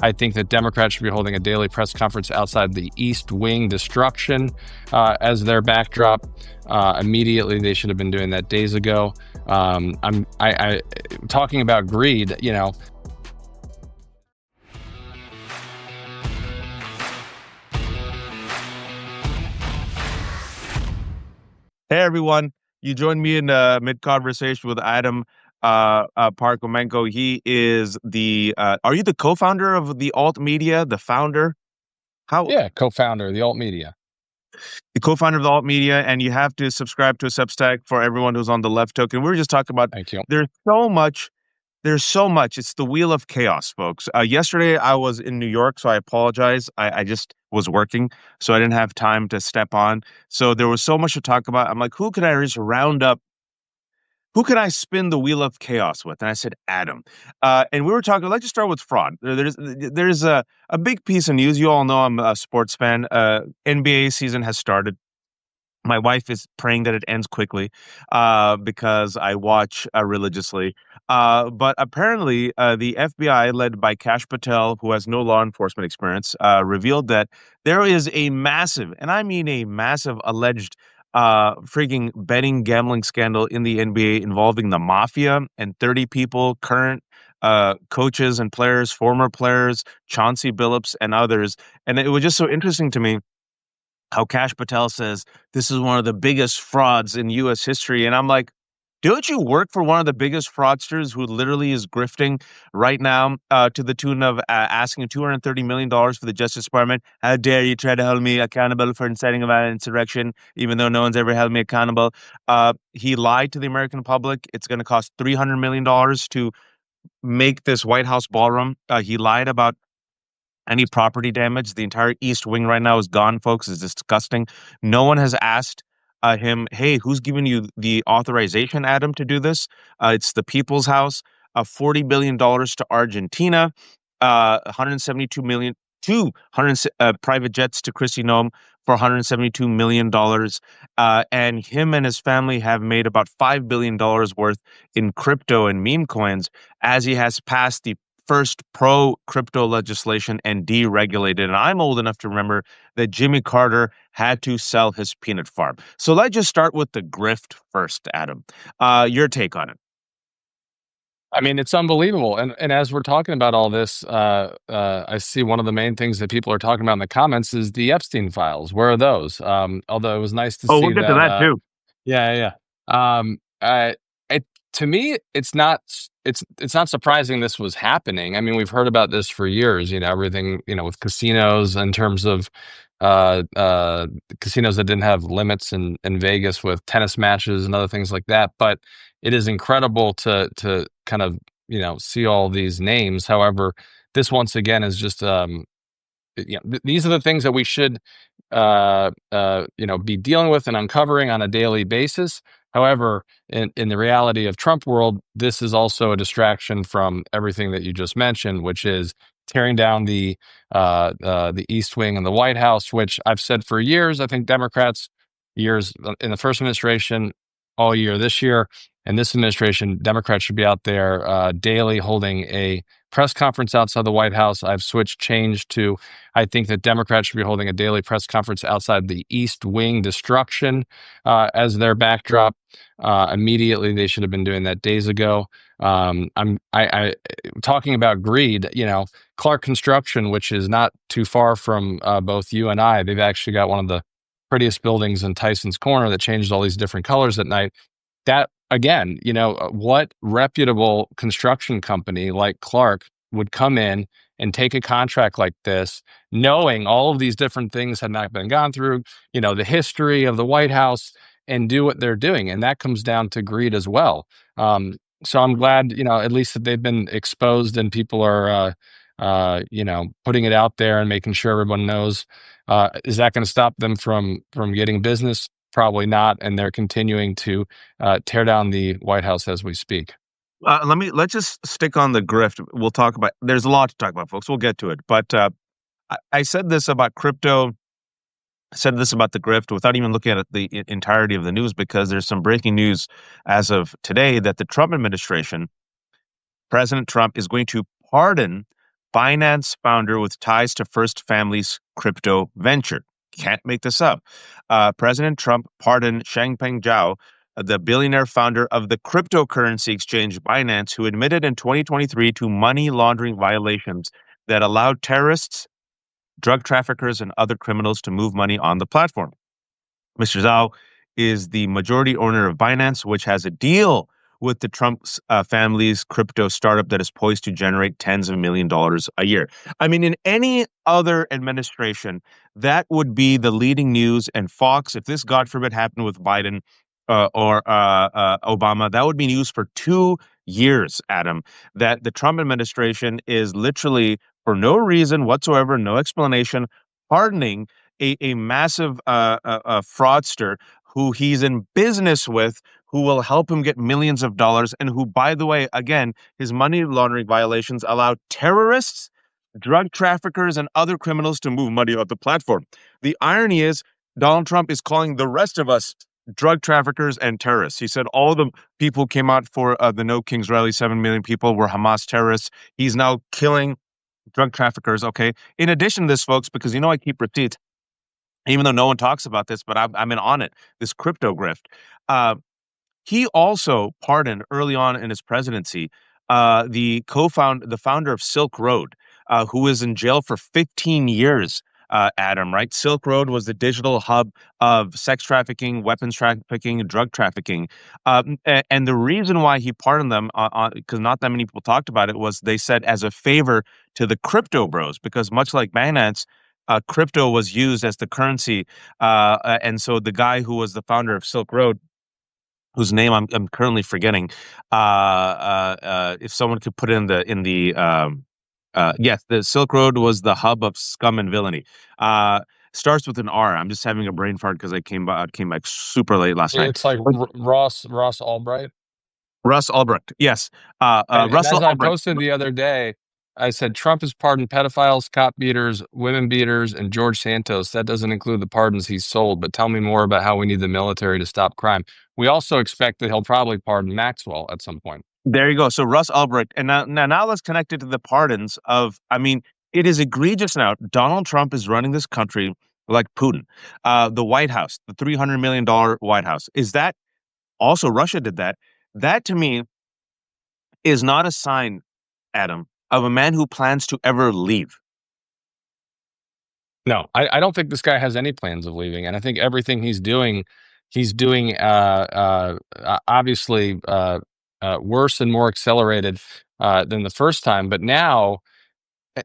I think that Democrats should be holding a daily press conference outside the East Wing destruction as their backdrop. Immediately, they should have been doing that days ago. I'm talking about greed, Hey everyone, you joined me in mid-conversation with Adam Parkhomenko. He is are you the co-founder of the alt media, the founder? Yeah, co-founder of the alt media. The co-founder of the alt media, and you have to subscribe to a Substack for everyone who's on the left token. We were just talking about, Thank you. there's so much. It's the wheel of chaos, folks. Yesterday I was in New York, so I apologize. I just was working, so I didn't have time to step on. So there was so much to talk about. I'm like, who can I just round up? Who can I spin the wheel of chaos with? And I said, Adam. And we were talking, let's just start with fraud. There's a big piece of news. You all know I'm a sports fan. NBA season has started. My wife is praying that it ends quickly because I watch religiously. But apparently, the FBI, led by Kash Patel, who has no law enforcement experience, revealed that there is a massive, and I mean a massive, alleged freaking betting gambling scandal in the NBA involving the mafia and 30 people, current coaches and players, former players, Chauncey Billups, and others. And it was just so interesting to me how Kash Patel says this is one of the biggest frauds in U.S. history. And I'm like, don't you work for one of the biggest fraudsters who literally is grifting right now to the tune of asking $230 million for the Justice Department? How dare you try to hold me accountable for inciting a violent insurrection, even though no one's ever held me accountable? He lied to the American public. It's going to cost $300 million to make this White House ballroom. He lied about any property damage. The entire East Wing right now is gone, folks. It's disgusting. No one has asked him, hey, who's giving you the authorization, Adam, to do this? It's the People's House. $40 billion to Argentina, 172 million, 200 private jets to Chrissy Nome for $172 million. And him and his family have made about $5 billion worth in crypto and meme coins as he has passed the first pro-crypto legislation and deregulated. And I'm old enough to remember that Jimmy Carter had to sell his peanut farm. So let's just start with the grift first, Adam. Your take on it. I mean, it's unbelievable. And as we're talking about all this, I see one of the main things that people are talking about in the comments is the Epstein files. Where are those? Although it was nice to see We'll get to that. that too. Yeah. To me, it's not surprising this was happening. I mean, we've heard about this for years. Everything with casinos in terms of casinos that didn't have limits in Vegas with tennis matches and other things like that. But it is incredible to kind of see all these names. However, this once again is just these are the things that we should be dealing with and uncovering on a daily basis. However, in the reality of Trump world, this is also a distraction from everything that you just mentioned, which is tearing down the East Wing and the White House, which I've said for years. I think Democrats, years in the first administration, all year this year, and this administration, Democrats should be out there daily holding a press conference outside the White House. I've changed to, I think that Democrats should be holding a daily press conference outside the East Wing destruction as their backdrop. Immediately, they should have been doing that days ago. I'm talking about greed. Clark Construction, which is not too far from both you and I, they've actually got one of the prettiest buildings in Tyson's Corner that changed all these different colors at night. That again, what reputable construction company like Clark would come in and take a contract like this, knowing all of these different things had not been gone through, the history of the White House, and do what they're doing. And that comes down to greed as well. So I'm glad, at least that they've been exposed and people are, putting it out there and making sure everyone knows. Is that going to stop them from getting business? Probably not, and they're continuing to tear down the White House as we speak. Let's just stick on the grift. We'll talk about. There's a lot to talk about, folks. We'll get to it. But I said this about crypto. I said this about the grift without even looking at the entirety of the news, because there's some breaking news as of today that the Trump administration, President Trump, is going to pardon Binance founder with ties to First Family's crypto venture. Can't make this up. President Trump pardoned Changpeng Zhao, the billionaire founder of the cryptocurrency exchange Binance, who admitted in 2023 to money laundering violations that allowed terrorists, drug traffickers, and other criminals to move money on the platform. Mr. Zhao is the majority owner of Binance, which has a deal with the Trump's family's crypto startup that is poised to generate tens of $1 million a year. I mean, in any other administration, that would be the leading news. And Fox, if this, God forbid, happened with Biden or Obama, that would be news for 2 years, Adam, that the Trump administration is literally, for no reason whatsoever, no explanation, pardoning a massive fraudster who he's in business with, who will help him get millions of dollars, and who, by the way, again, his money laundering violations allow terrorists, drug traffickers, and other criminals to move money off the platform. The irony is, Donald Trump is calling the rest of us drug traffickers and terrorists. He said all the people who came out for the No Kings rally, 7 million people, were Hamas terrorists. He's now killing drug traffickers. Okay. In addition to this, folks, because I keep receipts, even though no one talks about this, but I'm in on it, this crypto grift. Uh, he also pardoned early on in his presidency the founder of Silk Road, who was in jail for 15 years. Adam, right? Silk Road was the digital hub of sex trafficking, weapons trafficking, and drug trafficking. And the reason why he pardoned them, because not that many people talked about it, was they said as a favor to the crypto bros, because much like Binance, crypto was used as the currency. And so the guy who was the founder of Silk Road, whose name I'm currently forgetting. If someone could put it yes, the Silk Road was the hub of scum and villainy. Starts with an R. I'm just having a brain fart because I came back super late last night. It's like But Ross Albright. Russ Albrecht, yes, And as Russell I Albrecht. posted the other day, I said Trump has pardoned pedophiles, cop beaters, women beaters, and George Santos. That doesn't include the pardons he's sold, but tell me more about how we need the military to stop crime. We also expect that he'll probably pardon Maxwell at some point. There you go. So Russ Albrecht, and now let's connect it to the pardons of. I mean, it is egregious now. Donald Trump is running this country like Putin. The White House, the $300 million White House, is that also Russia did that? That to me is not a sign, Adam, of a man who plans to ever leave. No, I don't think this guy has any plans of leaving, and I think everything he's doing obviously worse and more accelerated than the first time. But now,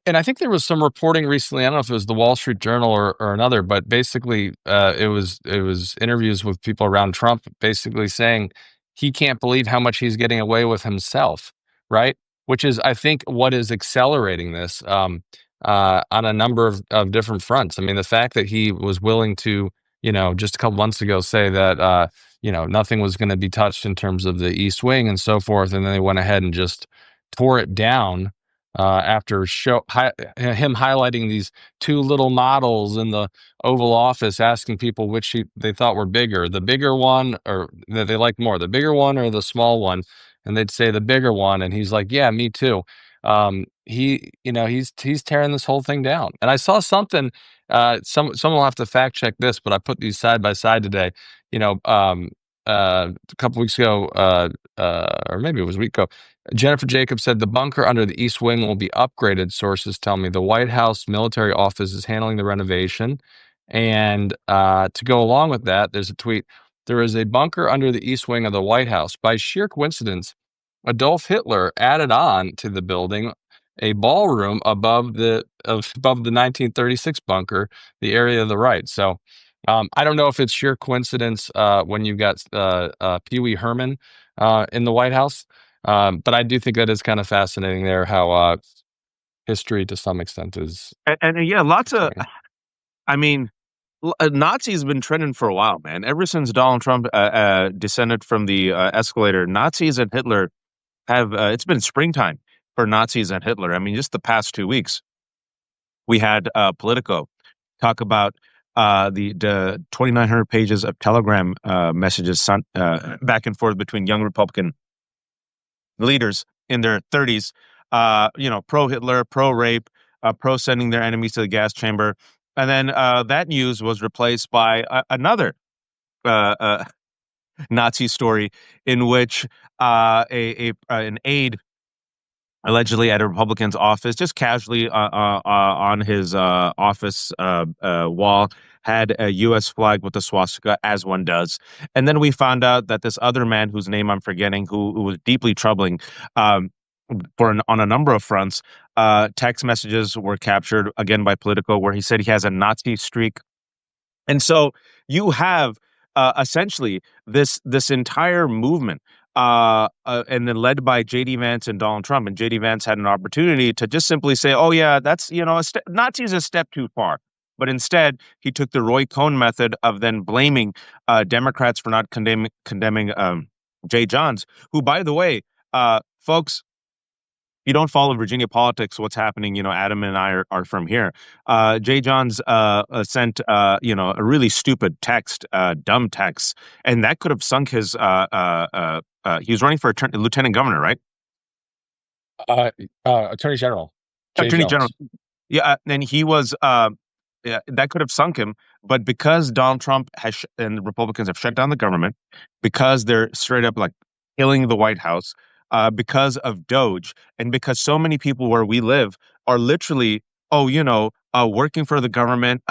and I think there was some reporting recently. I don't know if it was the Wall Street Journal or another, but basically, it was interviews with people around Trump, basically saying he can't believe how much he's getting away with himself, right? Which is, I think, what is accelerating this on a number of different fronts. I mean, the fact that he was willing to, just a couple months ago, say that nothing was going to be touched in terms of the East Wing and so forth, and then they went ahead and just tore it down after him highlighting these two little models in the Oval Office, asking people which they thought were bigger, the bigger one or that they liked more, the bigger one or the small one, and they'd say the bigger one, and he's like, "Yeah, me too." He's tearing this whole thing down, and I saw something. Someone will have to fact check this, but I put these side by side today. A couple weeks ago, or maybe it was a week ago, Jennifer Jacobs said the bunker under the East Wing will be upgraded. Sources tell me the White House military office is handling the renovation. And to go along with that, there's a tweet. There is a bunker under the East Wing of the White House. By sheer coincidence, Adolf Hitler added on to the building a ballroom above the 1936 bunker, the area of the right. So I don't know if it's sheer coincidence when you've got Pee Wee Herman in the White House. But I do think that is kind of fascinating there how history to some extent is. And yeah, lots of. I mean, Nazis been trending for a while, man. Ever since Donald Trump descended from the escalator, Nazis and Hitler have. It's been springtime for Nazis and Hitler. I mean, just the past 2 weeks, we had Politico talk about the 2,900 pages of Telegram messages sent back and forth between young Republican leaders in their 30s pro Hitler, pro rape, pro sending their enemies to the gas chamber. And then that news was replaced by another uh, uh, Nazi story in which an aide allegedly at a Republican's office, just casually on his office wall, had a U.S. flag with a swastika, as one does. And then we found out that this other man, whose name I'm forgetting, who was deeply troubling um, on a number of fronts, text messages were captured again by Politico, where he said he has a Nazi streak. And so you have essentially this entire movement, and then led by J.D. Vance and Donald Trump. And J.D. Vance had an opportunity to just simply say, "Oh yeah, that's Nazis a step too far." But instead, he took the Roy Cohn method of then blaming Democrats for not condemning Jay Johns, who, by the way, folks, you don't follow Virginia politics, what's happening, Adam and I are from here. Jay Johns sent, a really stupid text, dumb text, and that could have sunk his, he was running for lieutenant governor, right? Uh, Attorney General Jay Attorney General. Jones. Yeah, and he was, yeah, that could have sunk him. But because Donald Trump and the Republicans have shut down the government, because they're straight up like killing the White House, because of Doge, and because so many people where we live are literally, oh, working for the government,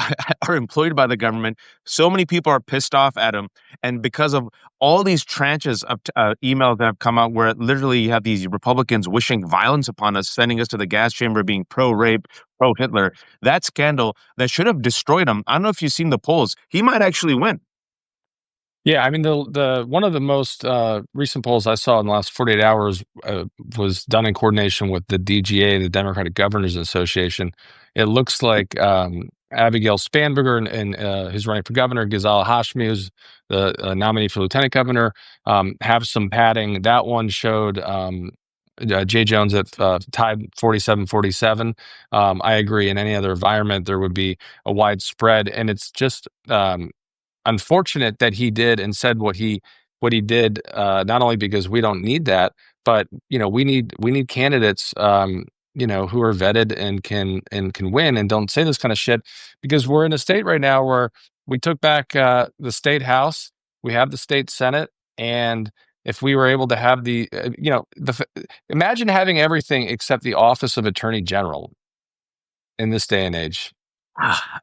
are employed by the government. So many people are pissed off at him, and because of all these tranches of emails that have come out, where literally you have these Republicans wishing violence upon us, sending us to the gas chamber, being pro-rape, pro-Hitler. That scandal that should have destroyed him. I don't know if you've seen the polls. He might actually win. Yeah, I mean the one of the most recent polls I saw in the last 48 hours was done in coordination with the DGA, the Democratic Governors Association. It looks like Abigail Spanberger and who's running for governor, Ghazala Hashmi, who's the nominee for lieutenant governor, have some padding. That one showed Jay Jones at tied 47-47. I agree. In any other environment, there would be a wide spread, and it's just unfortunate that he did and said what he did, not only because we don't need that, but we need candidates who are vetted and can win and don't say this kind of shit, because we're in a state right now where we took back the state house, we have the state senate, and if we were able to have imagine having everything except the office of attorney general in this day and age.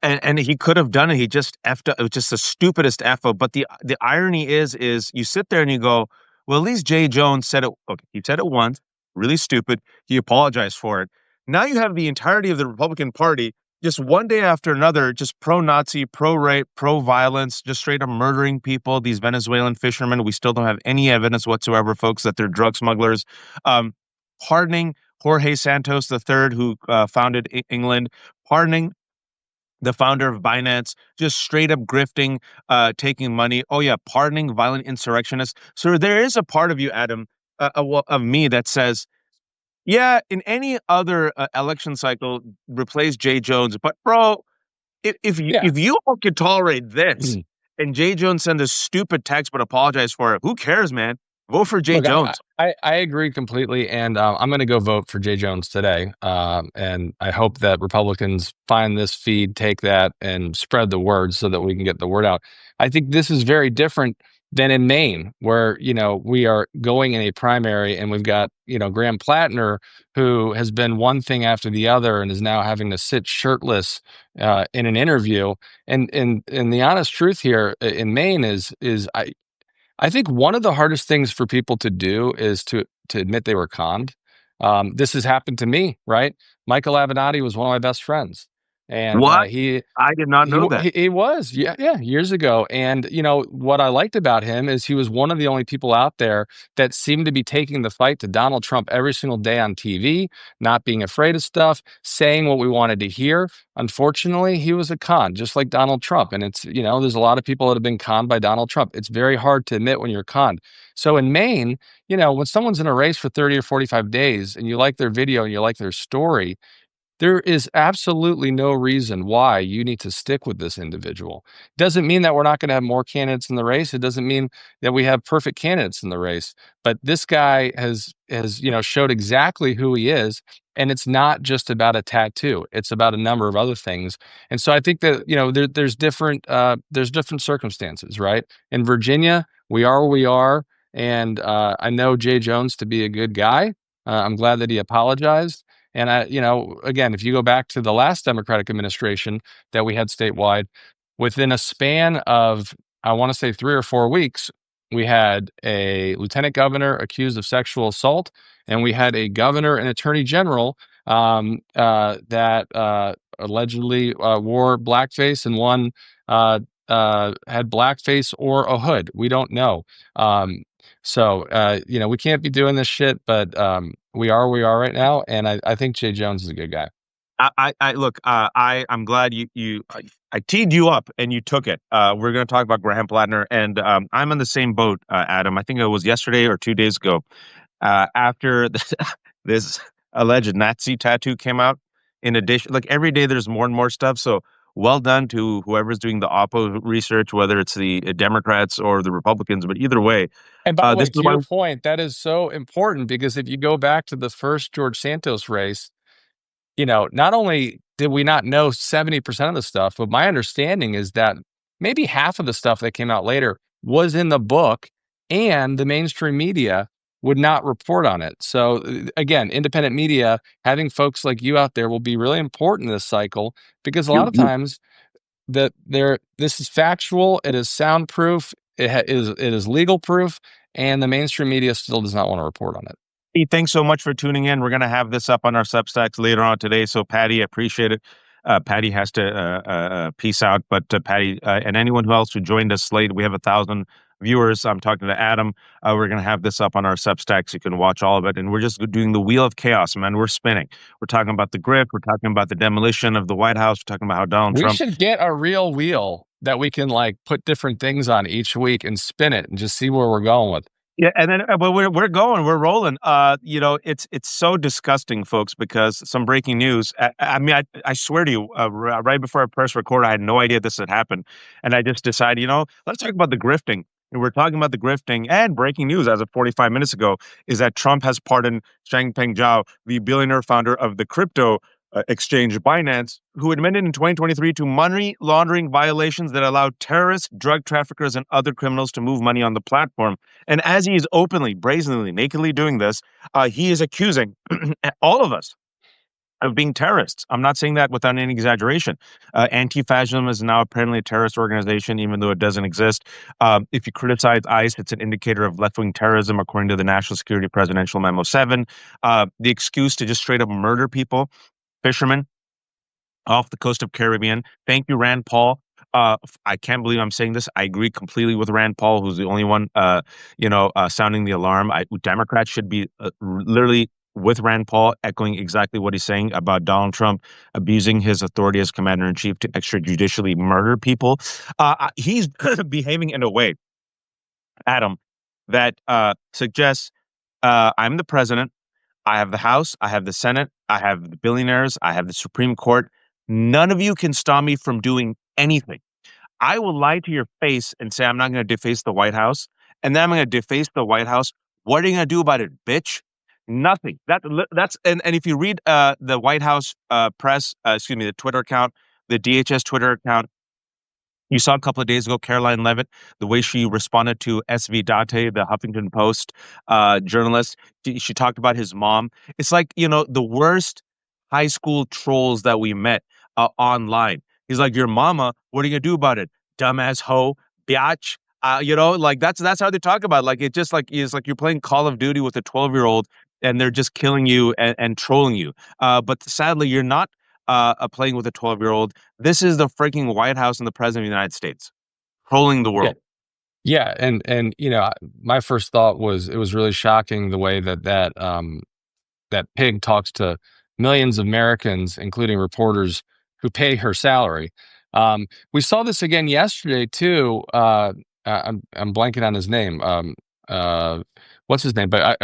And he could have done it. He just effed up. It was just the stupidest F up. But the irony is you sit there and you go, well, at least Jay Jones said it. Okay, he said it once, really stupid. He apologized for it. Now you have the entirety of the Republican Party just one day after another, just pro-Nazi, pro-rape, pro-violence, just straight up murdering people. These Venezuelan fishermen, we still don't have any evidence whatsoever, folks, that they're drug smugglers. Um, Pardoning Jorge Santos III, who founded England, pardoning the founder of Binance, just straight up grifting, taking money. Oh yeah, pardoning violent insurrectionists. So there is a part of you, Adam, of me that says, yeah, in any other election cycle, replace Jay Jones. But bro, Yeah. if you all could tolerate this, and Jay Jones send a stupid text but apologize for it, who cares, man? Vote for Jay Look, Jones. I agree completely, and I'm going to go vote for Jay Jones today. And I hope that Republicans find this feed, take that, and spread the word so that we can get the word out. I think this is very different than in Maine, where we are going in a primary, and we've got Graham Plattner, who has been one thing after the other, and is now having to sit shirtless in an interview. And the honest truth here in Maine is I think one of the hardest things for people to do is to admit they were conned. This has happened to me, right? Michael Avenatti was one of my best friends, and What? he I did not he know wa that. he was, yeah, yeah, years ago, and, what I liked about him is he was one of the only people out there that seemed to be taking the fight to Donald Trump every single day on TV, not being afraid of stuff, saying what we wanted to hear. Unfortunately, he was a con, just like Donald Trump, and there's a lot of people that have been conned by Donald Trump. It's very hard to admit when you're conned. So in Maine, when someone's in a race for 30 or 45 days and you like their video and you like their story, there is absolutely no reason why you need to stick with this individual. Doesn't mean that we're not going to have more candidates in the race. It doesn't mean that we have perfect candidates in the race. But this guy has showed exactly who he is, and it's not just about a tattoo. It's about a number of other things. And so I think that there's different circumstances, right? In Virginia, we are where we are, and I know Jay Jones to be a good guy. I'm glad that he apologized. And again, if you go back to the last Democratic administration that we had statewide, within a span of, I want to say 3 or 4 weeks, we had a lieutenant governor accused of sexual assault, and we had a governor and attorney general that allegedly wore blackface, and one had blackface or a hood. We don't know. We can't be doing this shit, but we are where we are right now, and I think Jay Jones is a good guy. I look. I'm glad I teed you up and you took it. We're going to talk about Graham Plattner, and I'm on the same boat, Adam. I think it was yesterday or 2 days ago. After this alleged Nazi tattoo came out. In addition, like every day, there's more and more stuff. So well done to whoever's doing the Oppo research, whether it's the Democrats or the Republicans. But either way, And by the this way, is to why your point, that is so important because if you go back to the first George Santos race, not only did we not know 70% of the stuff, but my understanding is that maybe half of the stuff that came out later was in the book, and the mainstream media would not report on it. So again, independent media, having folks like you out there will be really important in this cycle, because a lot of you times this is factual, it is soundproof, it is legal proof, and the mainstream media still does not want to report on it. Hey, thanks so much for tuning in. We're going to have this up on our Substacks later on today. So, Patty, I appreciate it. Patty has to peace out, but Patty and anyone who else who joined us late, we have 1,000 viewers. I'm talking to Adam. We're going to have this up on our Substacks. You can watch all of it. And we're just doing the wheel of chaos, man. We're spinning. We're talking about the grift. We're talking about the demolition of the White House. We're talking about how Donald We Trump. should get a real wheel that we can like put different things on each week and spin it and just see where we're going with. Yeah, and then but we're going, we're rolling. It's so disgusting, folks, because some breaking news. I mean, I swear to you, right before I press record, I had no idea this had happened, and I just decided, let's talk about the grifting. And we're talking about the grifting, and breaking news as of 45 minutes ago is that Trump has pardoned Changpeng Zhao, the billionaire founder of the crypto exchange Binance, who admitted in 2023 to money laundering violations that allowed terrorists, drug traffickers, and other criminals to move money on the platform. And as he is openly, brazenly, nakedly doing this, he is accusing all of us of being terrorists. I'm not saying that without any exaggeration. Anti-fascism is now apparently a terrorist organization, even though it doesn't exist. If you criticize ICE, it's an indicator of left-wing terrorism, according to the National Security Presidential Memo 7. The excuse to just straight up murder people, fishermen, off the coast of Caribbean. Thank you, Rand Paul. I can't believe I'm saying this. I agree completely with Rand Paul, who's the only one, sounding the alarm. Democrats should be literally with Rand Paul, echoing exactly what he's saying about Donald Trump abusing his authority as commander in chief to extrajudicially murder people. He's behaving in a way, Adam, that suggests I'm the president. I have the House, I have the Senate, I have the billionaires, I have the Supreme Court. None of you can stop me from doing anything. I will lie to your face and say I'm not going to deface the White House, and then I'm going to deface the White House. What are you going to do about it, bitch? Nothing. That's and if you read the White House press, excuse me, the Twitter account, the DHS Twitter account, you saw a couple of days ago, Caroline Levitt, the way she responded to S.V. Date, the Huffington Post journalist. She talked about his mom. It's like, the worst high school trolls that we met online. He's like, your mama, what are you going to do about it? Dumbass hoe, biatch. Like that's how they talk about it. Like it just like it's like you're playing Call of Duty with a 12-year-old and they're just killing you and trolling you. But sadly, you're not playing with a 12-year-old. This is the freaking White House and the President of the United States trolling the Yeah. world. Yeah, and my first thought was it was really shocking the way that pig talks to millions of Americans, including reporters who pay her salary. We saw this again yesterday too. I'm blanking on his name. Uh, what's his name? But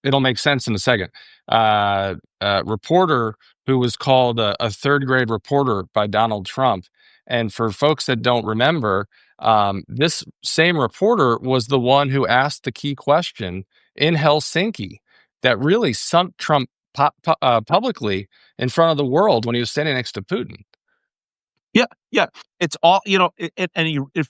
it'll make sense in a second. Reporter who was called a third grade reporter by Donald Trump. And for folks that don't remember, this same reporter was the one who asked the key question in Helsinki that really sunk Trump publicly in front of the world when he was standing next to Putin. Yeah, yeah. It's all,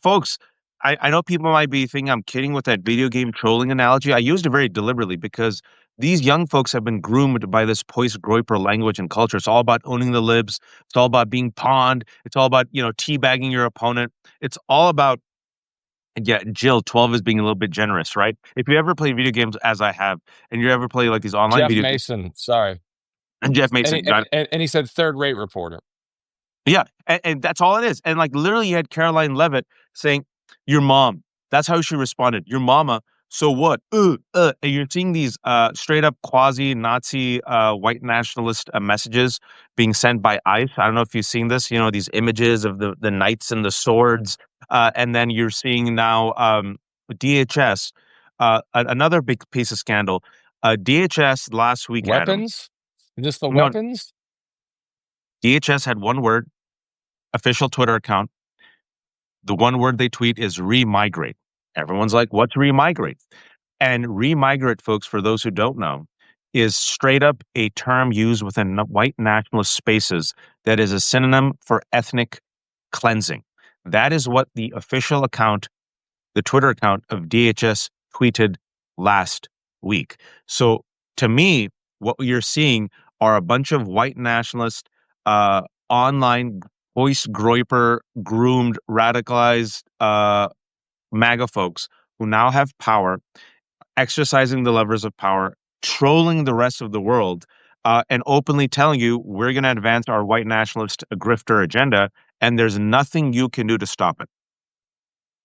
folks. I know people might be thinking I'm kidding with that video game trolling analogy. I used it very deliberately because these young folks have been groomed by this post-Groiper language and culture. It's all about owning the libs. It's all about being pawned. It's all about, teabagging your opponent. It's all about, yeah, Jill, 12 is being a little bit generous, right? If you ever play video games as I have, and you ever play like these online Jeff video games, Mason, sorry. and Jeff And Mason, got and he said third rate reporter. Yeah, and that's all it is. And like literally, you had Caroline Levitt saying, "Your mom." That's how she responded. Your mama. So what? And you're seeing these straight up quasi Nazi white nationalist messages being sent by ICE. I don't know if you've seen this. These images of the knights and the swords, and then you're seeing now DHS. Another big piece of scandal. DHS last week, Adam. Weapons? Just the No, weapons? DHS had one word, official Twitter account. The one word they tweet is remigrate. Everyone's like, what's remigrate? And remigrate, folks, for those who don't know, is straight up a term used within white nationalist spaces that is a synonym for ethnic cleansing. That is what the official account, the Twitter account of DHS tweeted last week. So to me, what you're seeing are a bunch of white nationalist online voice groiper, groomed, radicalized MAGA folks who now have power, exercising the levers of power, trolling the rest of the world, and openly telling you we're going to advance our white nationalist grifter agenda, and there's nothing you can do to stop it.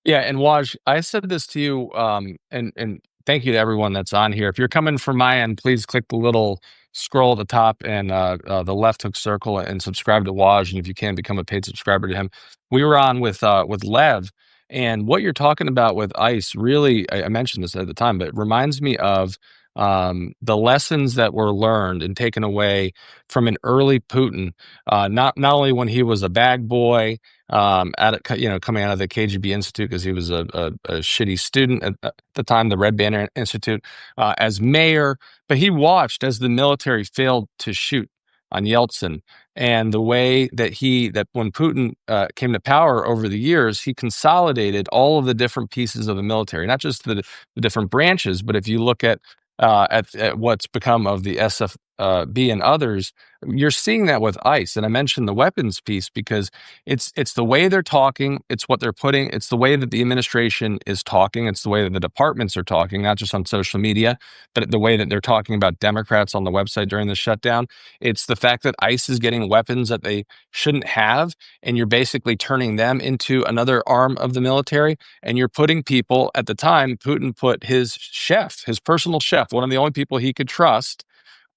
Yeah, and Waj, I said this to you, and thank you to everyone that's on here. If you're coming from my end, please click the little scroll at the top and the left hook circle and subscribe to Waj. And if you can, become a paid subscriber to him. We were on with Lev, and what you're talking about with ICE really, I mentioned this at the time, but it reminds me of the lessons that were learned and taken away from an early Putin, not only when he was a bag boy coming out of the KGB Institute because he was a shitty student at the time, the Red Banner Institute, as mayor. But he watched as the military failed to shoot on Yeltsin, and the way that when Putin came to power over the years, he consolidated all of the different pieces of the military, not just the different branches, but if you look at what's become of the SFB and others, you're seeing that with ICE. And I mentioned the weapons piece because it's the way they're talking, it's what they're putting, it's the way that the administration is talking, it's the way that the departments are talking, not just on social media, but the way that they're talking about Democrats on the website during the shutdown. It's the fact that ICE is getting weapons that they shouldn't have, and you're basically turning them into another arm of the military. And you're putting people at the time, Putin put his chef, his personal chef, one of the only people he could trust,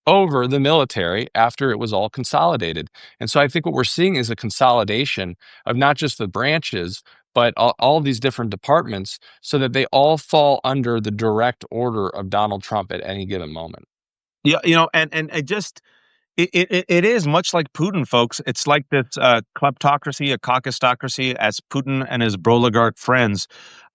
over the military after it was all consolidated. And so I think what we're seeing is a consolidation of not just the branches, but all these different departments so that they all fall under the direct order of Donald Trump at any given moment. Yeah, and it just it is much like Putin, folks. It's like this kleptocracy, a caucustocracy, as Putin and his broligarch friends.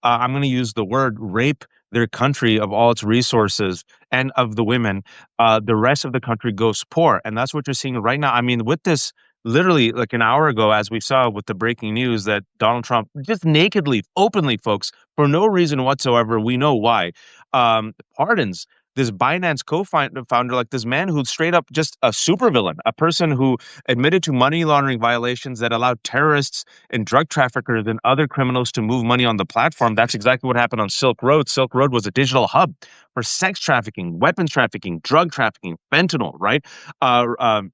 I'm going to use the word rape their country of all its resources and of the women. The rest of the country goes poor, and that's what you're seeing right now. I mean, with this, literally like an hour ago, as we saw with the breaking news that Donald Trump just nakedly, openly, folks, for no reason whatsoever, we know why, pardons this Binance co-founder, like this man who's straight up just a supervillain, a person who admitted to money laundering violations that allowed terrorists and drug traffickers and other criminals to move money on the platform. That's exactly what happened on Silk Road. Silk Road was a digital hub for sex trafficking, weapons trafficking, drug trafficking, fentanyl, right? Uh, um,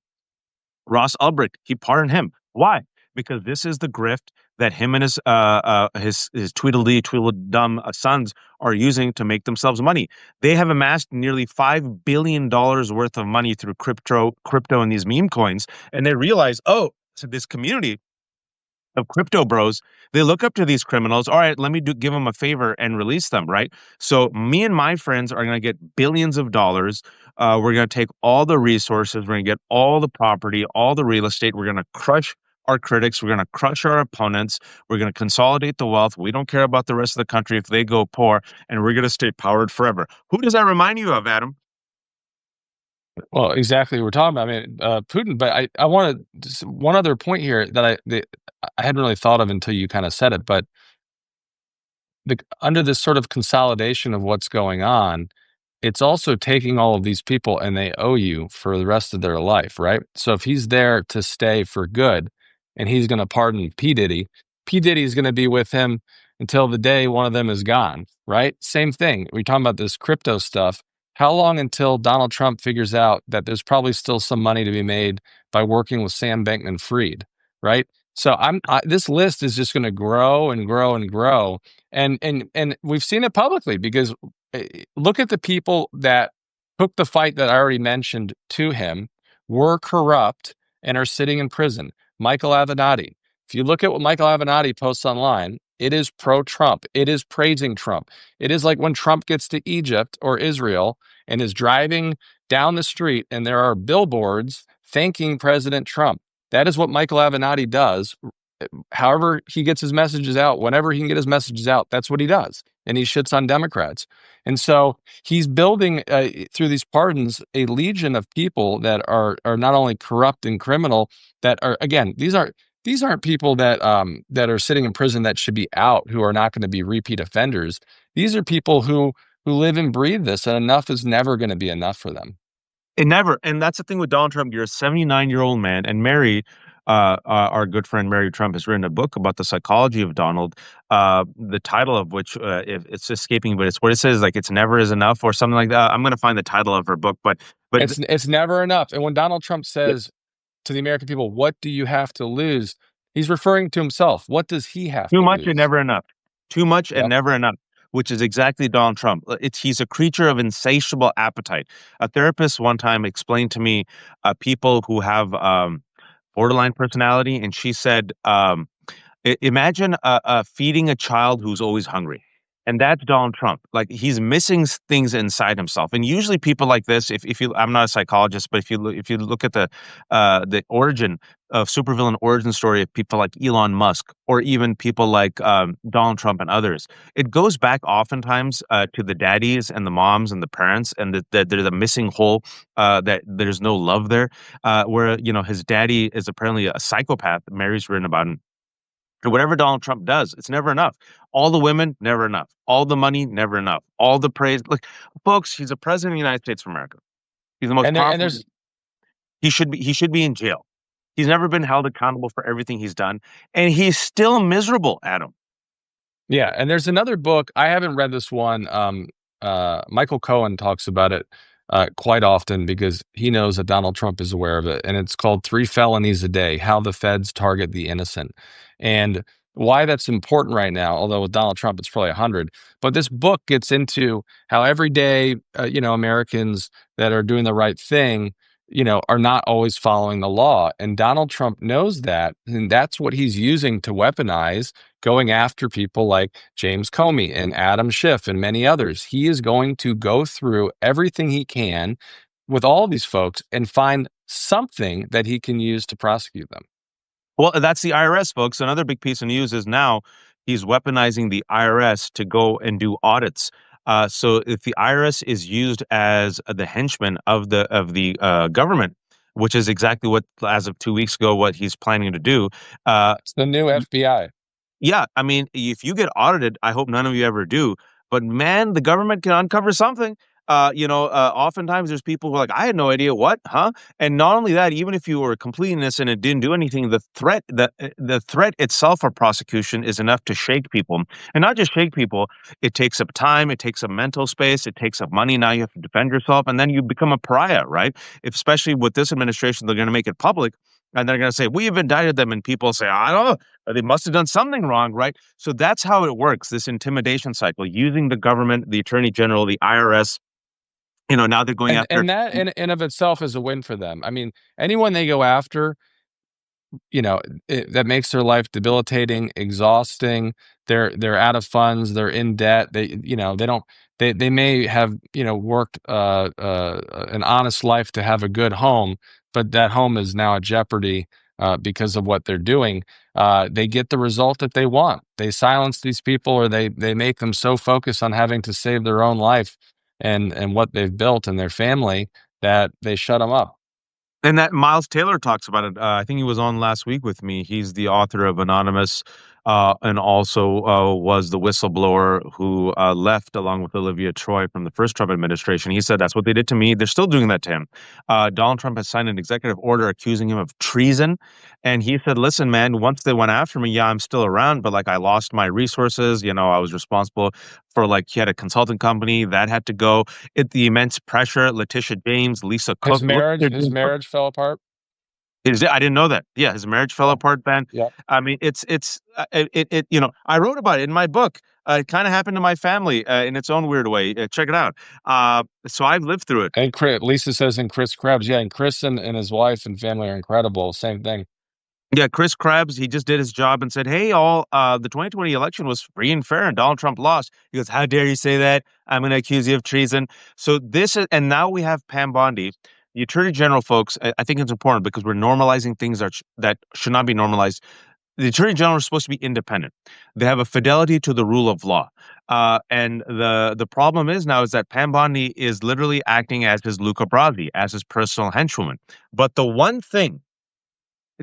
Ross Ulbricht, he pardoned him. Why? Because this is the grift that him and his Tweedledum sons are using to make themselves money. They have amassed nearly $5 billion worth of money through crypto and these meme coins, and they realize, oh, so this community of crypto bros, they look up to these criminals. All right, let me give them a favor and release them, right? So me and my friends are going to get billions of dollars. We're going to take all the resources. We're going to get all the property, all the real estate. We're going to crush our critics. We're going to crush our opponents. We're going to consolidate the wealth. We don't care about the rest of the country if they go poor, and we're going to stay powered forever. Who does that remind you of, Adam? Well, exactly what we're talking about. I mean, Putin. But I want to one other point here that I hadn't really thought of until you kind of said it. But under this sort of consolidation of what's going on, it's also taking all of these people and they owe you for the rest of their life, right? So if he's there to stay for good and he's going to pardon P. Diddy is going to be with him until the day one of them is gone, right? Same thing. We're talking about this crypto stuff. How long until Donald Trump figures out that there's probably still some money to be made by working with Sam Bankman Fried, right? So this list is just going to grow and grow and grow. And we've seen it publicly because look at the people that took the fight that I already mentioned to him, were corrupt, and are sitting in prison. Michael Avenatti. If you look at what Michael Avenatti posts online, it is pro-Trump. It is praising Trump. It is like when Trump gets to Egypt or Israel and is driving down the street and there are billboards thanking President Trump. That is what Michael Avenatti does. However he gets his messages out, whenever he can get his messages out, that's what he does. And he shits on Democrats. And so he's building through these pardons a legion of people that are not only corrupt and criminal, that are, again, these aren't people that are sitting in prison that should be out, who are not going to be repeat offenders. These are people who live and breathe this, and enough is never going to be enough for them. It never, and that's the thing with Donald Trump. You're a 79-year-old man, and Mary, our good friend Mary Trump, has written a book about the psychology of Donald. The title of which, if it's escaping, but it's what it says, like it's never is enough or something like that. I'm going to find the title of her book, but It's never enough. And when Donald Trump says to the American people, "What do you have to lose?" He's referring to himself. What does he have too to much and lose? never enough. Too much and Yep. never enough, which is exactly Donald Trump. He's a creature of insatiable appetite. A therapist one time explained to me people who have borderline personality, and she said, imagine feeding a child who's always hungry. And that's Donald Trump. Like he's missing things inside himself. And usually people like this, if you, I'm not a psychologist, but if you look at the origin of supervillain origin story of people like Elon Musk or even people like Donald Trump and others, it goes back oftentimes to the daddies and the moms and the parents, and that there's a missing hole, that there's no love there. Where his daddy is apparently a psychopath. Mary's written about him. And whatever Donald Trump does, it's never enough. All the women, never enough. All the money, never enough. All the praise. Look, folks, he's a president of the United States of America. He's the most And powerful. there's He should be in jail. He's never been held accountable for everything he's done, and he's still miserable, Adam. Yeah, and there's another book. I haven't read this one. Michael Cohen talks about it quite often because he knows that Donald Trump is aware of it, and it's called Three Felonies a Day: How the Feds Target the Innocent, and why that's important right now. Although with Donald Trump, it's probably 100. But this book gets into how every day, Americans that are doing the right thing, are not always following the law, and Donald Trump knows that, and that's what he's using to weaponize going after people like James Comey and Adam Schiff and many others. He is going to go through everything he can with all of these folks and find something that he can use to prosecute them. Well, that's the IRS, folks. Another big piece of news is now he's weaponizing the IRS to go and do audits. So if the IRS is used as the henchman of the government, which is exactly what, as of 2 weeks ago, what he's planning to do. Uh, It's the new FBI. yeah, I mean, if you get audited, I hope none of you ever do. But man, the government can uncover something. Oftentimes there's people who are like, I had no idea what, huh? And not only that, even if you were completely innocent and didn't do anything, the threat itself for prosecution is enough to shake people. And not just shake people, it takes up time, it takes up mental space, it takes up money. Now you have to defend yourself, and then you become a pariah, right? Especially with this administration, they're going to make it public. And they're going to say, we've indicted them. And people say, I don't know. They must have done something wrong, right? So that's how it works, this intimidation cycle, using the government, the attorney general, the IRS. Now they're going And after. that in of itself is a win for them. I mean, anyone they go after, you know, that makes their life debilitating, exhausting. They're out of funds. They're in debt. They don't. They may have worked an honest life to have a good home, but that home is now at jeopardy because of what they're doing. They get the result that they want. They silence these people, or they make them so focused on having to save their own life and what they've built and their family that they shut them up. And that Miles Taylor talks about it. I think he was on last week with me. He's the author of Anonymous, and also was the whistleblower who left along with Olivia Troy from the first Trump administration. He said that's what they did to me. They're still doing that to him. Donald Trump has signed an executive order accusing him of treason, and he said, "Listen, man, once they went after me, yeah, I'm still around, but like I lost my resources. I was responsible for like he had a consulting company that had to go. The immense pressure. Letitia James, Lisa His Cook, look what marriage, they're his doing." marriage fell apart. I didn't know that. Yeah, his marriage fell Yeah. apart, Ben. Yeah. I mean, I wrote about it in my book. It kind of happened to my family in its own weird way. Check it out. So I've lived through it. And Lisa says, and Chris Krebs. Yeah. And Chris and his wife and family are incredible. Same thing. Yeah, Chris Krebs, he just did his job and said, "Hey, all, the 2020 election was free and fair, and Donald Trump lost." He goes, "How dare you say that? I'm going to accuse you of treason." So this is, and now we have Pam Bondi, the Attorney General, folks. I think it's important because we're normalizing things that should not be normalized. The Attorney General is supposed to be independent. They have a fidelity to the rule of law. And the problem is now is that Pam Bondi is literally acting as his Luca Brasi, as his personal henchwoman. But the one thing,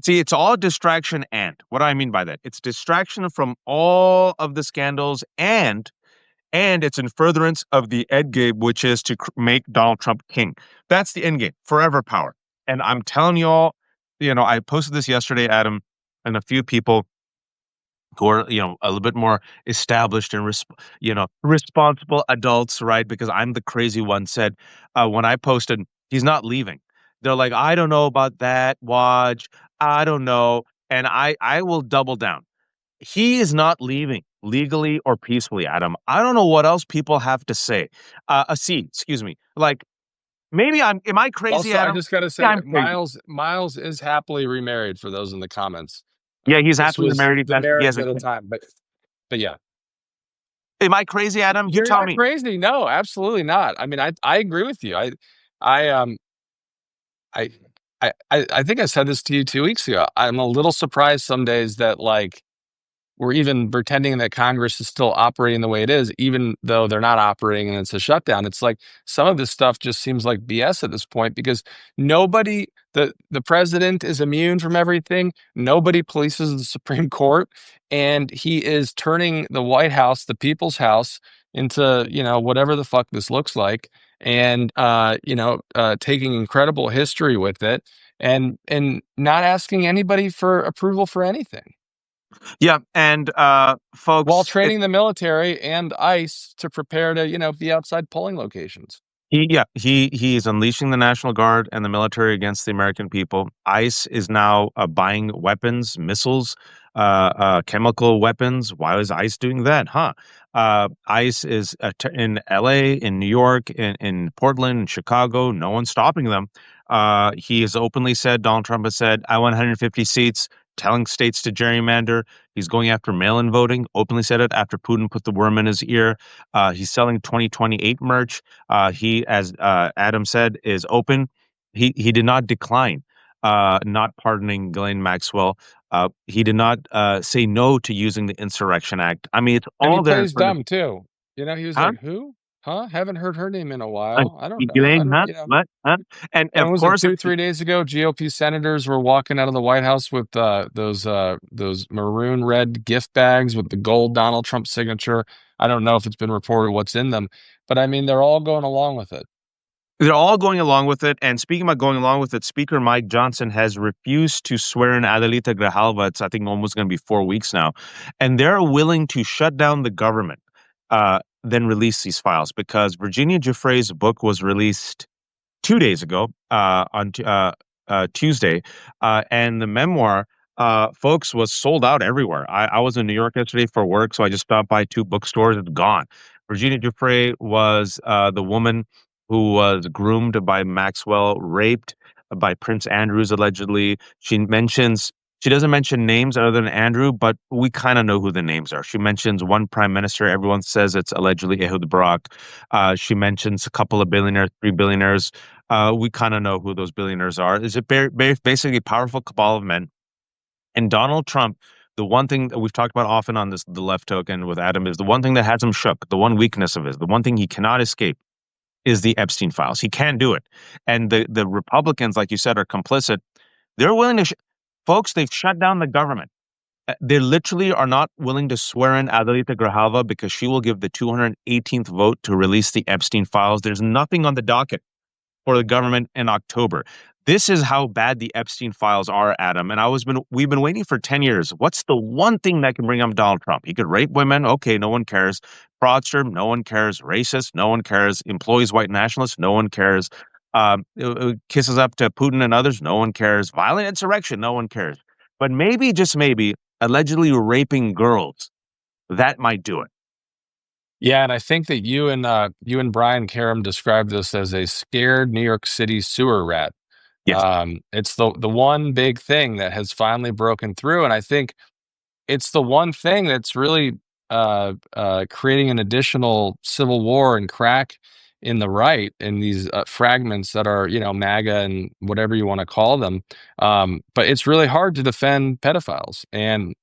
see, it's all distraction. And what do I mean by that? It's distraction from all of the scandals, and it's in furtherance of the end game, which is to make Donald Trump king. That's the end game, forever power. And I'm telling you all, I posted this yesterday, Adam, and a few people who are a little bit more established and responsible adults, right? Because I'm the crazy one, said when I posted he's not leaving, they're like, "I don't know about that, Waj, I don't know." And I will double down. He is not leaving legally or peacefully, Adam. I don't know what else people have to say. See, excuse me, like, maybe am I crazy, Also, I Adam? just got to Yeah, say, I'm crazy. Miles is happily remarried for those in the comments. Yeah, he's This happily was married. the He marriage has a at a kid. time, but yeah. Am I crazy, Adam? You You're tell not me. crazy. No, absolutely not. I mean, I agree with you. I I I think I said this to you 2 weeks ago. I'm a little surprised some days that like we're even pretending that Congress is still operating the way it is, even though they're not operating and it's a shutdown. It's like some of this stuff just seems like BS at this point because nobody, the president is immune from everything. Nobody polices the Supreme Court, and he is turning the White House, the people's house, into whatever the fuck this looks like, and taking incredible history with it, and not asking anybody for approval for anything, Yeah, and while folks, training the military and ICE to prepare to, be outside polling locations. he is unleashing the National Guard and the military against the American people. ICE is now buying weapons, missiles, chemical weapons. Why is ICE doing that? Huh? ICE is in LA, in New York, in Portland, in Chicago. No one's stopping them. He has openly said, Donald Trump has said, "I want 150 seats," telling states to gerrymander. He's going after mail-in voting. Openly said it after Putin put the worm in his ear. He's selling 2028 merch. He, as Adam said, is open. He did not decline not pardoning Ghislaine Maxwell. He did not say no to using the Insurrection Act. I mean, it's And he all there in plays front of dumb too. He was huh? like, "Who? Huh? Haven't heard her name in a while. I don't know. I Ghislaine, don't, huh? What? Huh? And And of was it course, 2, 3 days ago? GOP senators were walking out of the White House with those maroon red gift bags with the gold Donald Trump signature. I don't know if it's been reported what's in them, but I mean, they're all going along with it. they're all going along with it. And speaking about going along with it, Speaker Mike Johnson has refused to swear in Adelita Grijalva. It's, I think, almost going to be 4 weeks now. And they're willing to shut down the government, then release these files because Virginia Giuffre's book was released 2 days ago on Tuesday, and the memoir, folks, was sold out everywhere. I was in New York yesterday for work, so I just stopped by two bookstores. It's gone. Virginia Giuffre was the woman who was groomed by Maxwell, raped by Prince Andrews allegedly. She mentions She doesn't mention names other than Andrew, but we kind of know who the names are. She mentions one prime minister. Everyone says it's allegedly Ehud Barak. She mentions a couple of billionaires, three billionaires. We kind of know who those billionaires are. Is it basically a powerful cabal of men? And Donald Trump, the one thing that we've talked about often on this, the left token with Adam, is the one thing that has him shook, the one weakness of his, the one thing he cannot escape is the Epstein files. He can't do it. And the Republicans, like you said, are complicit. They're willing to, folks, they've shut down the government. They literally are not willing to swear in Adelita Grijalva because she will give the 218th vote to release the Epstein files. There's nothing on the docket for the government in October. This is how bad the Epstein files are, Adam. And we've been waiting for 10 years. What's the one thing that can bring up Donald Trump? He could rape women. Okay, no one cares. Fraudster, no one cares. Racist, no one cares. Employees, white nationalists, no one cares. Kisses up to Putin and others, no one cares. Violent insurrection, no one cares. But maybe, just maybe, allegedly raping girls, that might do it. Yeah, and I think that you and Brian Karam described this as a scared New York City sewer rat. Yes. It's the one big thing that has finally broken through, and I think it's the one thing that's really creating an additional civil war and crack in the right in these fragments that are, MAGA and whatever you want to call them. But it's really hard to defend pedophiles. And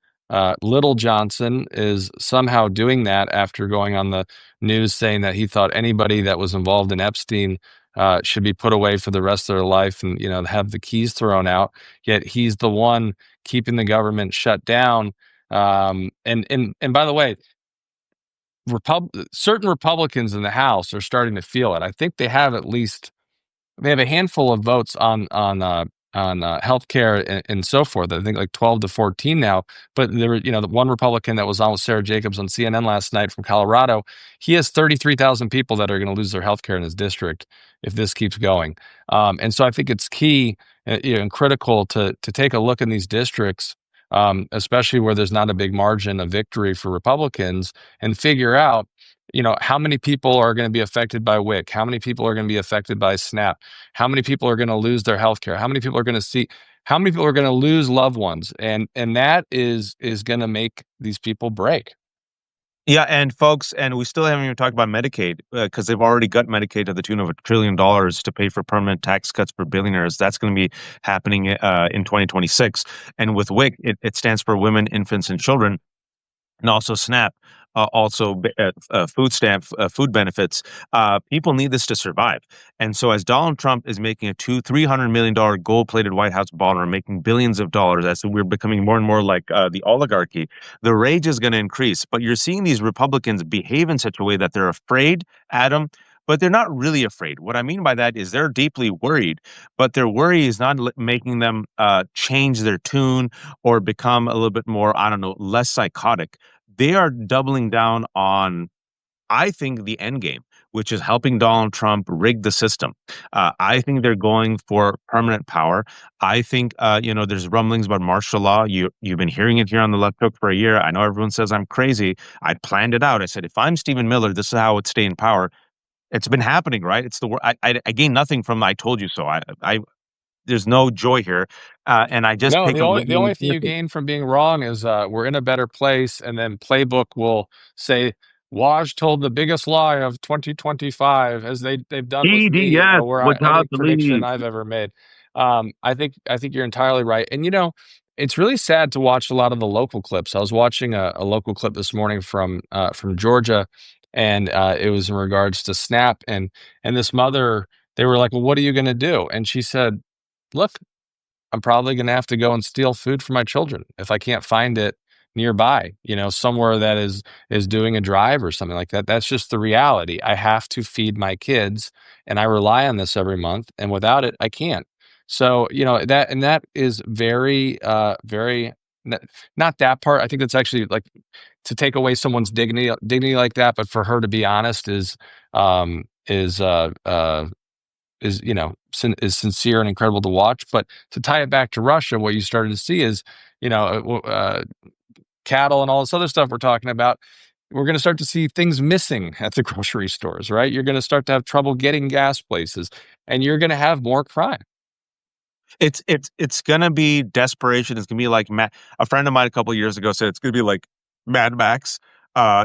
Little Johnson is somehow doing that after going on the news saying that he thought anybody that was involved in Epstein should be put away for the rest of their life and, have the keys thrown out. Yet he's the one keeping the government shut down. And by the way, certain Republicans in the House are starting to feel it. I think they have a handful of votes on healthcare and so forth. I think like 12 to 14 now. But there were, the one Republican that was on with Sarah Jacobs on CNN last night from Colorado. He has 33,000 people that are going to lose their healthcare in his district if this keeps going. And so I think it's key and critical to take a look in these districts, especially where there's not a big margin of victory for Republicans, and figure out, how many people are going to be affected by WIC, how many people are going to be affected by SNAP, how many people are going to lose their health care, how many people are going to see, how many people are going to lose loved ones, and that is going to make these people break. Yeah, and folks, and we still haven't even talked about Medicaid because they've already got Medicaid to the tune of $1 trillion to pay for permanent tax cuts for billionaires. That's going to be happening in 2026. And with WIC, it stands for Women, Infants, and Children, and also SNAP, food stamp, food benefits. People need this to survive. And so, as Donald Trump is making a $300 million gold-plated White House baller, making billions of dollars, as we're becoming more and more like the oligarchy, the rage is going to increase. But you're seeing these Republicans behave in such a way that they're afraid, Adam. But they're not really afraid. What I mean by that is they're deeply worried, but their worry is not making them change their tune or become a little bit more, I don't know, less psychotic. They are doubling down on, I think, the end game, which is helping Donald Trump rig the system. I think they're going for permanent power. I think, there's rumblings about martial law. You've been hearing it here on the Left Hook for a year. I know everyone says I'm crazy. I planned it out. I said, if I'm Stephen Miller, this is how I would stay in power. It's been happening, right? It's I gain nothing from I told you so. I there's no joy here, and I just No, take the them only the really only thing you carefully. gain from being wrong is we're in a better place, and then playbook will say Waj told the biggest lie of 2025, as they've done with me, EDS where any without the prediction lead. I've ever made. I think you're entirely right, and it's really sad to watch a lot of the local clips. I was watching a local clip this morning from Georgia, and it was in regards to SNAP, and this mother, they were like, "Well, what are you going to do?" And she said, "Look, I'm probably going to have to go and steal food for my children if I can't find it nearby, somewhere that is doing a drive or something like that. That's just the reality. I have to feed my kids and I rely on this every month, and without it I can't." So, that is very very not that part. I think that's actually like to take away someone's dignity like that, but for her to be honest um is uh uh is sincere and incredible to watch. But to tie it back to Russia, what you started to see is, cattle and all this other stuff we're talking about. We're going to start to see things missing at the grocery stores, right? You're going to start to have trouble getting gas places, and you're going to have more crime. It's gonna be desperation. It's gonna be like a friend of mine a couple of years ago said it's gonna be like Mad Max,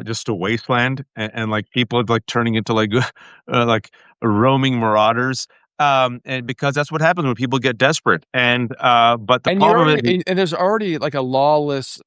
just a wasteland, and like people like turning into like roaming marauders. And because that's what happens when people get desperate. And but the And you're problem is, already and there's already like a lawless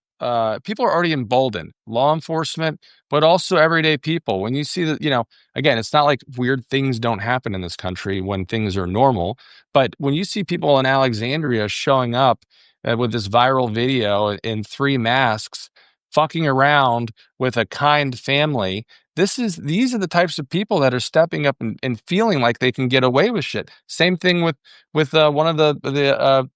people are already emboldened. Law enforcement, but also everyday people. When you see that, again, it's not like weird things don't happen in this country when things are normal, but when you see people in Alexandria showing up with this viral video in three masks, fucking around with a kind family, these are the types of people that are stepping up and feeling like they can get away with shit. Same thing with one of the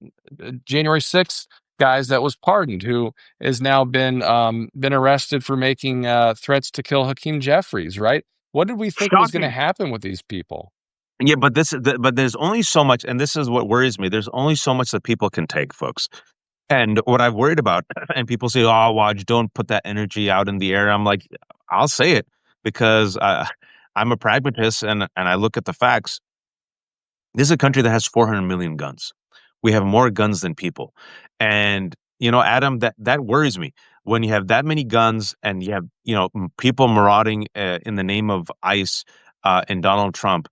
January 6th guys that was pardoned, who has now been arrested for making threats to kill Hakeem Jeffries. Right? What did we think was going to shocking. happen with these people? Yeah, but there's only so much, and this is what worries me. There's only so much that people can take, folks. And what I've worried about, and people say, "Oh, Waj, don't put that energy out in the air." I'm like, I'll say it because I'm a pragmatist, and I look at the facts. This is a country that has 400 million guns. We have more guns than people, and Adam, that worries me. When you have that many guns and you have people marauding in the name of ICE and Donald Trump.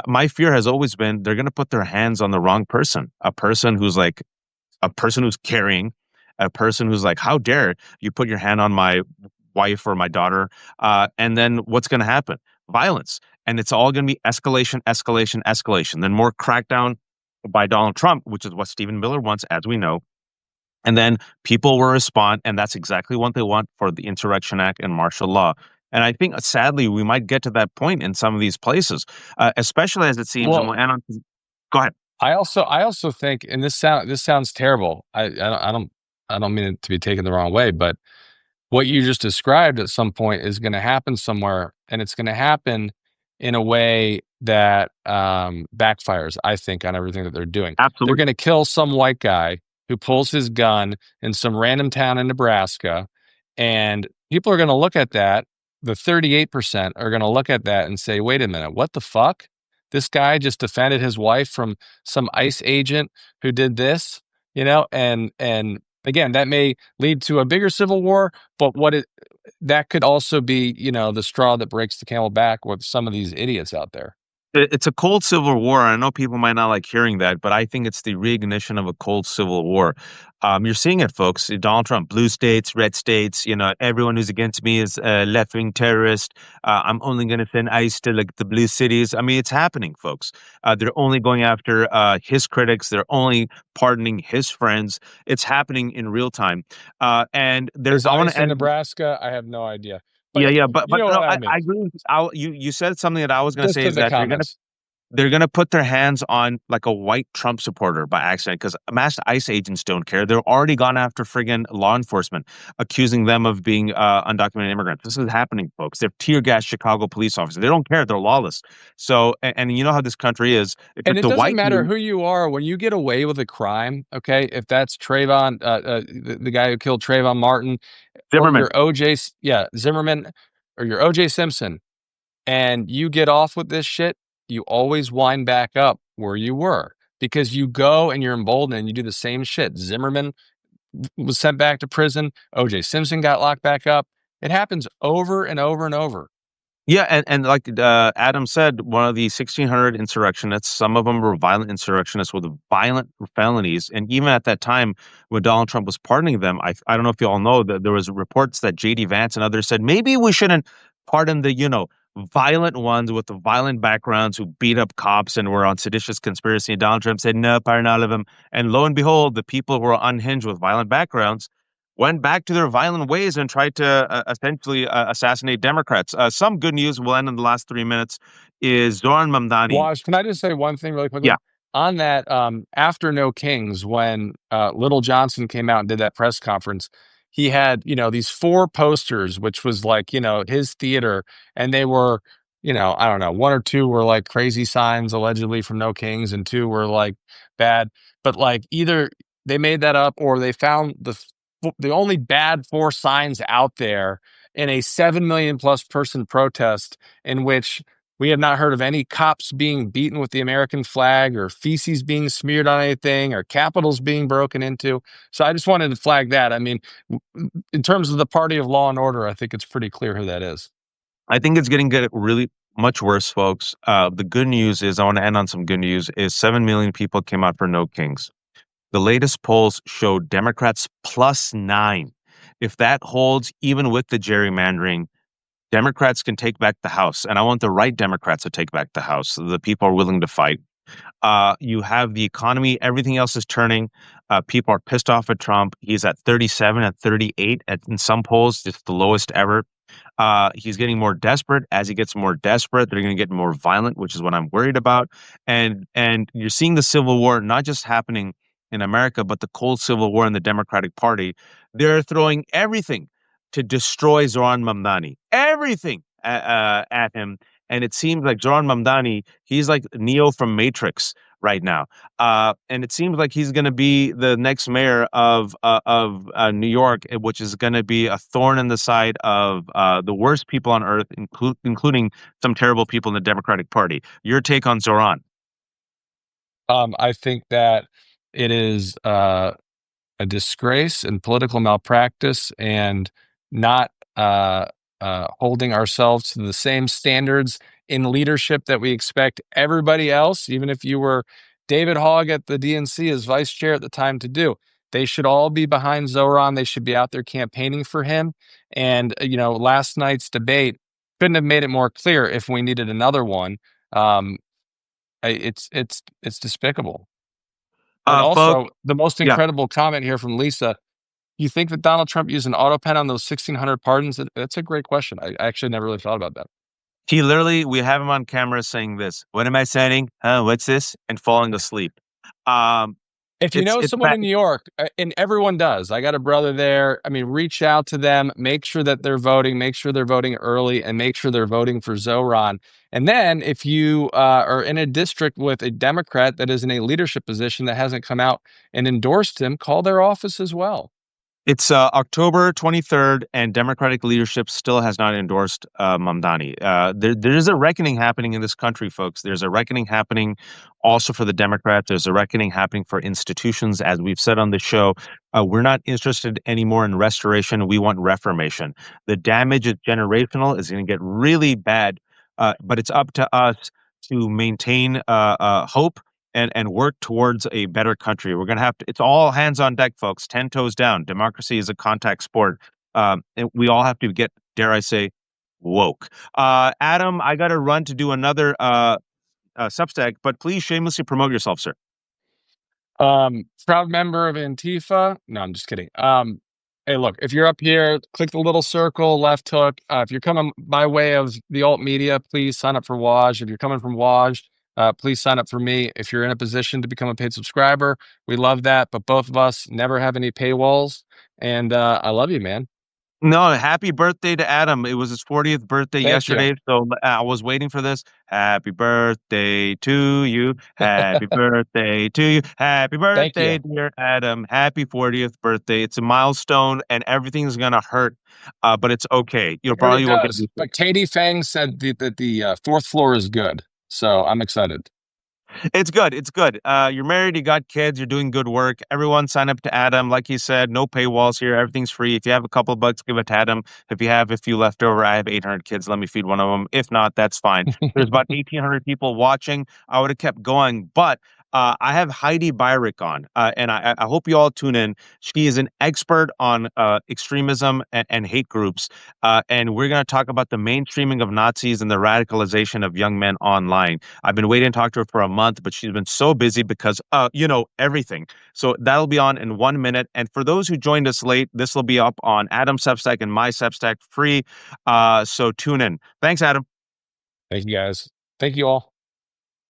My fear has always been they're going to put their hands on the wrong person, a person who's carrying, a person who's like, how dare you put your hand on my wife or my daughter? And then what's going to happen? Violence. And it's all going to be escalation, escalation, escalation. Then more crackdown by Donald Trump, which is what Stephen Miller wants, as we know. And then people will respond. And that's exactly what they want for the Insurrection Act and martial law. And I think, sadly, we might get to that point in some of these places, especially as it seems. And Well, we'll end on. Go ahead. I also think, and this sounds terrible. I don't mean it to be taken the wrong way, but what you just described at some point is going to happen somewhere, and it's going to happen in a way that backfires, I think, on everything that they're doing. They're Absolutely. going to kill some white guy who pulls his gun in some random town in Nebraska, and people are going to look at that. The 38% are going to look at that and say, wait a minute, what the fuck? This guy just defended his wife from some ICE agent who did this, and again, that may lead to a bigger civil war, but that could also be, the straw that breaks the camel back with some of these idiots out there. It's a cold civil war. I know people might not like hearing that, but I think it's the reignition of a cold civil war. You're seeing it, folks. Donald Trump, blue states, red states. Everyone who's against me is a left-wing terrorist. I'm only going to send ICE to like the blue cities. I mean, it's happening, folks. They're only going after his critics. They're only pardoning his friends. It's happening in real time. And there, Is I want ICE to in end. Nebraska? I have no idea, Yeah, but yeah, but you know no, what I mean. I agree. You said something that I was going to Just say in is the that comments. they're gonna put their hands on like a white Trump supporter by accident because masked ICE agents don't care. They're already gone after friggin' law enforcement, accusing them of being undocumented immigrants. This is happening, folks. They're tear gas Chicago police officers. They don't care. They're lawless. So, and you know how this country is. If And it's it a doesn't white matter dude, who you are when you get away with a crime. Okay, if that's Trayvon, the guy who killed Trayvon Martin, or Zimmerman. your yeah, Zimmerman, or your OJ Simpson, and you get off with this shit, you always wind back up where you were because you go and you're emboldened and you do the same shit. Zimmerman was sent back to prison. OJ Simpson got locked back up. It happens over and over and over. Yeah, and like Adam said, one of the 1600 insurrectionists, some of them were violent insurrectionists with violent felonies. And even at that time, when Donald Trump was pardoning them, I don't know if you all know that there was reports that J.D. Vance and others said maybe we shouldn't pardon the violent ones with the violent backgrounds who beat up cops and were on seditious conspiracy. And Donald Trump said no, pardon all of them. And lo and behold, the people who were unhinged with violent backgrounds went back to their violent ways and tried to essentially assassinate Democrats. Some good news we'll end in the last 3 minutes is Zoran Mamdani. Waj, can I just say one thing really Yeah, quickly? On that, after No Kings, when Little Johnson came out and did that press conference, he had, these four posters, which was like, his theater, and they were, I don't know, one or two were like crazy signs allegedly from No Kings, and two were like bad. But like either they made that up or they found the only bad four signs out there in a 7 million plus person protest in which We have not heard of any cops being beaten with the American flag or feces being smeared on anything or capitals being broken into. So I just wanted to flag that. I mean, in terms of the party of law and order, I think it's pretty clear who that is. I think it's getting good, really much worse, folks. The good news is, I want to end on some good news, is 7 million people came out for No Kings. The latest polls show Democrats +9. If that holds, even with the gerrymandering, Democrats can take back the House. And I want the right Democrats to take back the House. The people are willing to fight. You have the economy, everything else is turning. People are pissed off at Trump. He's at 37, at 38, in some polls, it's the lowest ever. He's getting more desperate. As he gets more desperate, they're going to get more violent, which is what I'm worried about. And you're seeing the civil war not just happening in America, but the cold civil war in the Democratic Party. They're throwing everything to destroy Zoran Mamdani, everything at him. And it seems like Zoran Mamdani, he's like Neo from Matrix right now. And it seems like he's going to be the next mayor of New York, which is going to be a thorn in the side of the worst people on earth, including some terrible people in the Democratic Party. Your take on Zoran? I think that it is a disgrace and political malpractice and not holding ourselves to the same standards in leadership that we expect everybody else, even if you were David Hogg at the DNC as vice chair at the time, to do. They should all be behind Zoran. They should be out there campaigning for him. And, last night's debate couldn't have made it more clear if we needed another one. Um, it's despicable. And Folks, also, the most yeah. incredible comment here from Lisa. You think that Donald Trump used an auto pen on those 1,600 pardons? That's a great question. I actually never really thought about that. He literally, we have him on camera saying this. What am I saying? Huh? What's this? And falling asleep. Um, If you know it's someone bad. in New York, and everyone does, I got a brother there. I mean, reach out to them, make sure that they're voting, make sure they're voting early, and make sure they're voting for Zoran. And then if you are in a district with a Democrat that is in a leadership position that hasn't come out and endorsed him, call their office as well. It's October 23rd, and Democratic leadership still has not endorsed Mamdani. There's a reckoning happening in this country, folks. There's a reckoning happening also for the Democrats. There's a reckoning happening for institutions. As we've said on the show, we're not interested anymore in restoration. We want reformation. The damage is generational, is going to get really bad, but it's up to us to maintain hope and work towards a better country. We're going to have to, it's all hands on deck, folks, 10 toes down. Democracy is a contact sport. And we all have to get, dare I say, woke. Adam, I got to run to do another Substack, but please shamelessly promote yourself, sir. Proud member of Antifa. No, I'm just kidding. Hey, look, if you're up here, click the little circle, left hook. If you're coming by way of the alt media, please sign up for Waj. If you're coming from Waj, please sign up for me. If you're in a position to become a paid subscriber, we love that. But both of us never have any paywalls. And I love you, man. No, happy birthday to Adam. It was his 40th birthday Thank you. yesterday, so I was waiting for this. Happy birthday to you. Happy birthday to you. Happy Thank birthday, you. dear Adam. Happy 40th birthday. It's a milestone and everything's gonna hurt, but it's okay. You'll It really probably will get does. used to it. But Katie Fang said that the fourth floor is good. So I'm excited. It's good. It's good. You're married, you got kids, you're doing good work. Everyone sign up to Adam. Like he said, no paywalls here. Everything's free. If you have a couple of bucks, give it to Adam. If you have a few left over, I have 800 kids. Let me feed one of them. If not, that's fine. There's about 1,800 people watching. I would have kept going, but I have Heidi Byrick on, and I hope you all tune in. She is an expert on extremism and hate groups, and we're going to talk about the mainstreaming of Nazis and the radicalization of young men online. I've been waiting to talk to her for a month, but she's been so busy because, everything. So that'll be on in 1 minute. And for those who joined us late, this will be up on Adam's Substack and my Substack free. So tune in. Thanks, Adam. Thank you guys. Thank you all.